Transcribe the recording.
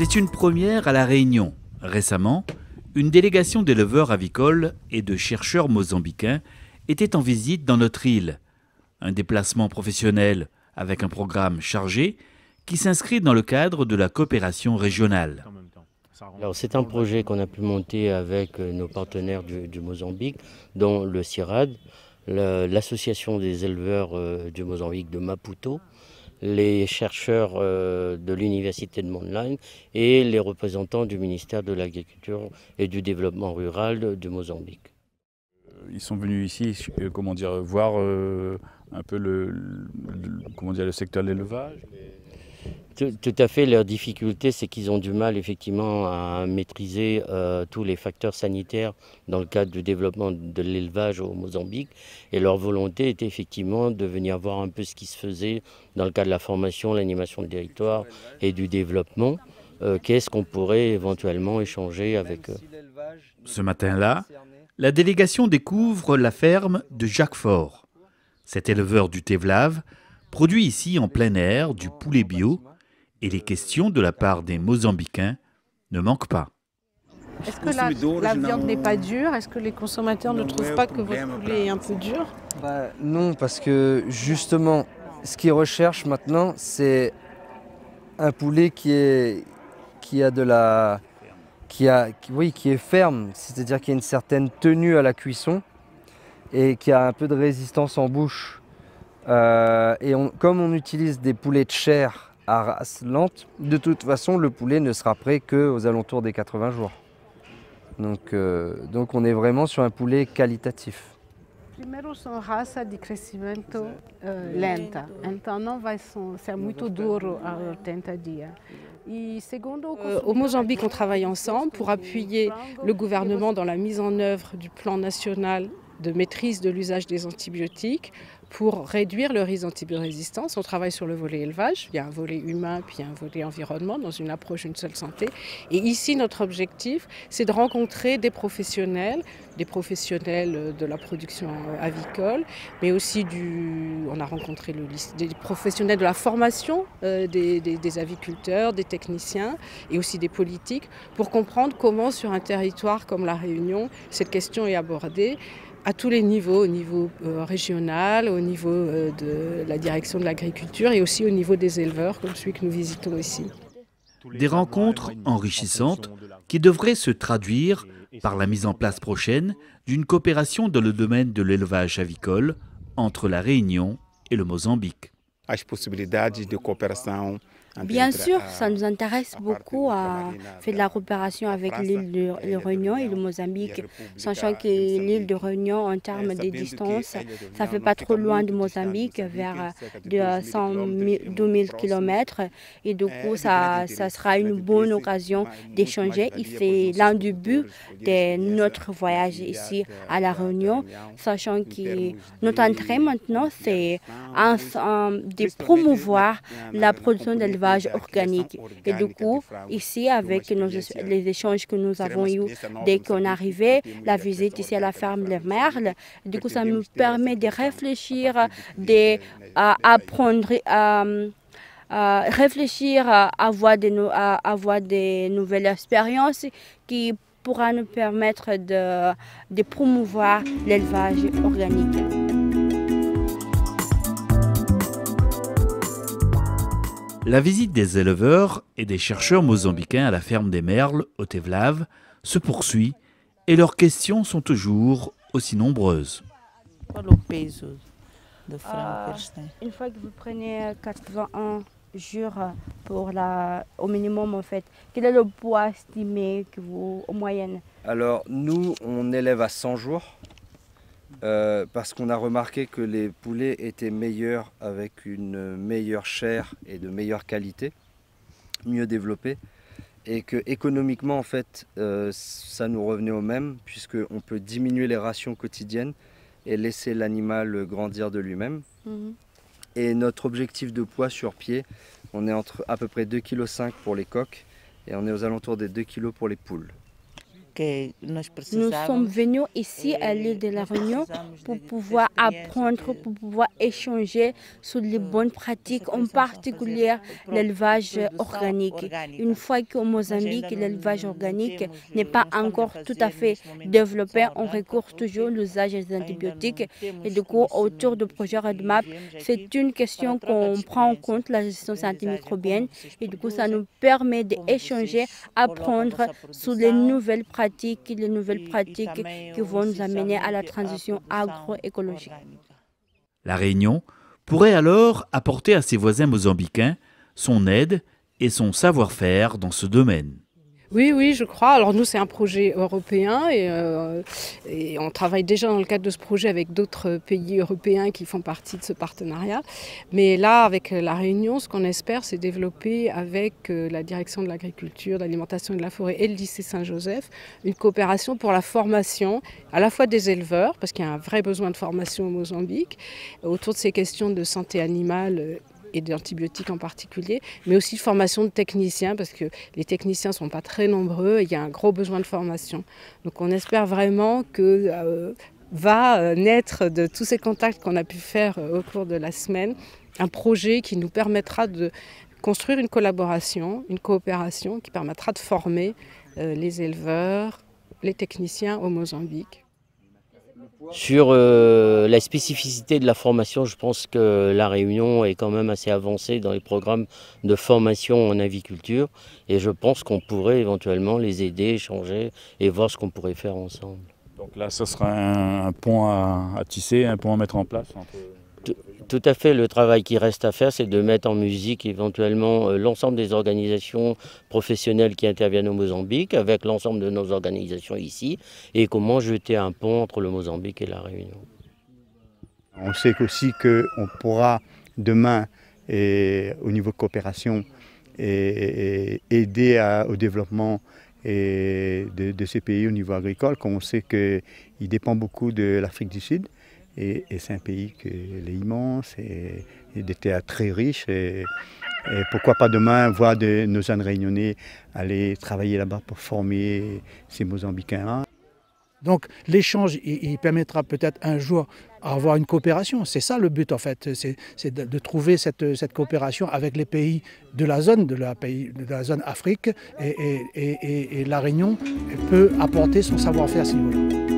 C'est une première à La Réunion. Récemment, une délégation d'éleveurs avicoles et de chercheurs mozambicains était en visite dans notre île. Un déplacement professionnel avec un programme chargé qui s'inscrit dans le cadre de la coopération régionale. Alors, c'est un projet qu'on a pu monter avec nos partenaires du Mozambique, dont le CIRAD, l'association des éleveurs du Mozambique de Maputo, les chercheurs de l'université de Mondlane et les représentants du ministère de l'Agriculture et du Développement rural du Mozambique. Ils sont venus ici, voir un peu le secteur de l'élevage. Tout à fait, leur difficulté, c'est qu'ils ont du mal effectivement à maîtriser tous les facteurs sanitaires dans le cadre du développement de l'élevage au Mozambique. Et leur volonté était effectivement de venir voir un peu ce qui se faisait dans le cadre de la formation, l'animation de territoire et du développement. Qu'est-ce qu'on pourrait éventuellement échanger avec eux. Ce matin-là, la délégation découvre la ferme de Jacques Faure. Cet éleveur du Tevlave produit ici en plein air du poulet bio et les questions de la part des Mozambicains ne manquent pas. Est-ce que la viande n'est pas dure? Est-ce que les consommateurs ne trouvent pas que votre poulet est un peu dur? Non, parce que justement, ce qu'ils recherchent maintenant, c'est un poulet qui est ferme, c'est-à-dire qui a une certaine tenue à la cuisson et qui a un peu de résistance en bouche. Comme on utilise des poulets de chair à race lente, de toute façon, le poulet ne sera prêt qu'aux alentours des 80 jours. Donc on est vraiment sur un poulet qualitatif. Primeiro são raça de crescimento lenta, então não vai ser muito duro a 80 dias. Au Mozambique, on travaille ensemble pour appuyer le gouvernement dans la mise en œuvre du plan national de maîtrise de l'usage des antibiotiques pour réduire le risque d'antibiorésistance. On travaille sur le volet élevage, il y a un volet humain puis un volet environnement dans une approche d'une seule santé. Et ici, notre objectif, c'est de rencontrer des professionnels de la production avicole, mais aussi on a rencontré des professionnels de la formation des aviculteurs, des techniciens et aussi des politiques pour comprendre comment sur un territoire comme La Réunion, cette question est abordée à tous les niveaux, au niveau régional, au niveau de la direction de l'agriculture et aussi au niveau des éleveurs comme celui que nous visitons ici. Des rencontres enrichissantes qui devraient se traduire par la mise en place prochaine d'une coopération dans le domaine de l'élevage avicole entre La Réunion et le Mozambique. Bien sûr, ça nous intéresse beaucoup à faire de la coopération avec l'île de Réunion et le Mozambique, sachant que l'île de Réunion, en termes de distance, ça ne fait pas trop loin de Mozambique, vers 12 000 km. Et du coup, ça sera une bonne occasion d'échanger. Et c'est l'un des buts de notre voyage ici à La Réunion, sachant que notre intérêt maintenant, c'est de promouvoir la production d'élevage organique. Et du coup, ici, avec les échanges que nous avons eus dès qu'on arrivait, la visite ici à la ferme Les Merles, du coup, ça nous permet de réfléchir, avoir des nouvelles expériences qui pourra nous permettre de promouvoir l'élevage organique. La visite des éleveurs et des chercheurs mozambicains à la ferme des Merles, au Tevlave, se poursuit et leurs questions sont toujours aussi nombreuses. Une fois que vous prenez 81 jours au minimum, en fait, quel est le poids estimé que vous, en moyenne? Alors nous, on élève à 100 jours. Parce qu'on a remarqué que les poulets étaient meilleurs avec une meilleure chair et de meilleure qualité, mieux développés, et que économiquement en fait ça nous revenait au même puisqu'on peut diminuer les rations quotidiennes et laisser l'animal grandir de lui-même. Et notre objectif de poids sur pied, on est entre à peu près 2,5 kg pour les coqs et on est aux alentours des 2 kg pour les poules. Nous sommes venus ici à l'île de la Réunion pour pouvoir apprendre, pour pouvoir échanger sur les bonnes pratiques, en particulier l'élevage organique. Une fois qu'au Mozambique, l'élevage organique n'est pas encore tout à fait développé, on recourt toujours à l'usage des antibiotiques. Et du coup, autour du projet REDMAP, c'est une question qu'on prend en compte, la résistance antimicrobienne. Et du coup, ça nous permet d'échanger, apprendre sur les nouvelles pratiques qui vont nous amener à la transition agroécologique. La Réunion pourrait alors apporter à ses voisins mozambicains son aide et son savoir-faire dans ce domaine. Oui, je crois. Alors nous, c'est un projet européen et on travaille déjà dans le cadre de ce projet avec d'autres pays européens qui font partie de ce partenariat. Mais là, avec la Réunion, ce qu'on espère, c'est développer avec la direction de l'agriculture, de l'alimentation et de la forêt et le lycée Saint-Joseph, une coopération pour la formation à la fois des éleveurs, parce qu'il y a un vrai besoin de formation au Mozambique, autour de ces questions de santé animale et d'antibiotiques en particulier, mais aussi de formation de techniciens, parce que les techniciens ne sont pas très nombreux et il y a un gros besoin de formation. Donc on espère vraiment que va naître de tous ces contacts qu'on a pu faire au cours de la semaine, un projet qui nous permettra de construire une collaboration, une coopération qui permettra de former les éleveurs, les techniciens au Mozambique. Sur la spécificité de la formation, je pense que la Réunion est quand même assez avancée dans les programmes de formation en aviculture et je pense qu'on pourrait éventuellement les aider, échanger et voir ce qu'on pourrait faire ensemble. Donc là, ce sera un pont à tisser, un pont à mettre en place entre... Tout à fait, le travail qui reste à faire, c'est de mettre en musique éventuellement l'ensemble des organisations professionnelles qui interviennent au Mozambique, avec l'ensemble de nos organisations ici, et comment jeter un pont entre le Mozambique et la Réunion. On sait aussi qu'on pourra demain, au niveau de coopération, aider au développement de ces pays au niveau agricole, comme on sait qu'il dépend beaucoup de l'Afrique du Sud. Et c'est un pays qui est immense et des terres très riches. Et pourquoi pas demain voir nos jeunes réunionnais aller travailler là-bas pour former ces Mozambicains-là. Donc l'échange, il permettra peut-être un jour d'avoir une coopération. C'est ça le but en fait, c'est de trouver cette coopération avec les pays de la zone, de la zone Afrique. Et la Réunion peut apporter son savoir-faire à ce niveau-là.